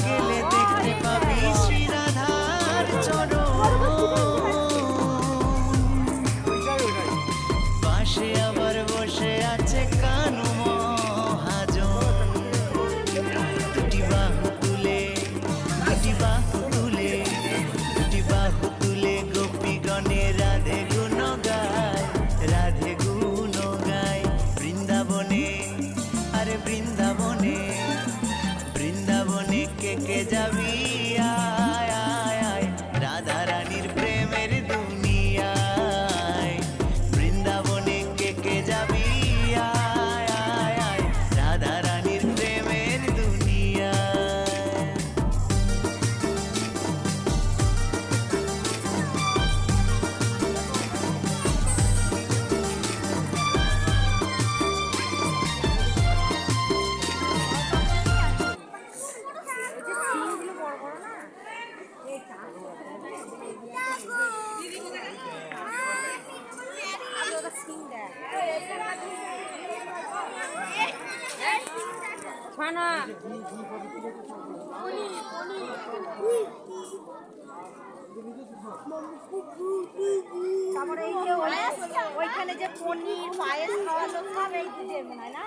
গেলে দেখতে পাবি শ্রী রাধার চরণ। পাশে আবার বসে আছে কানু মহাজন। দুটি বাহু তুলে দুটি বাহু তুলে দুটি বাহু তুলে গোপীগণে রাধে গুণ গায়, রাধে গুণ গায়। বৃন্দাবনে আরে বৃন্দাবনে, বৃন্দাবনে কে কে যাবি আয় আয় আয়, রাধা রানীর প্রেমের দুনিয়ায়। বৃন্দাবনে কে কে যাবি আয় আয় আয়, রাধা রানীর প্রেমের দুনিয়ায়। তারপরে এই যে ওইখানে যে পনির পায়েস খাওয়ালো সব এই দুধের মনে হয় না।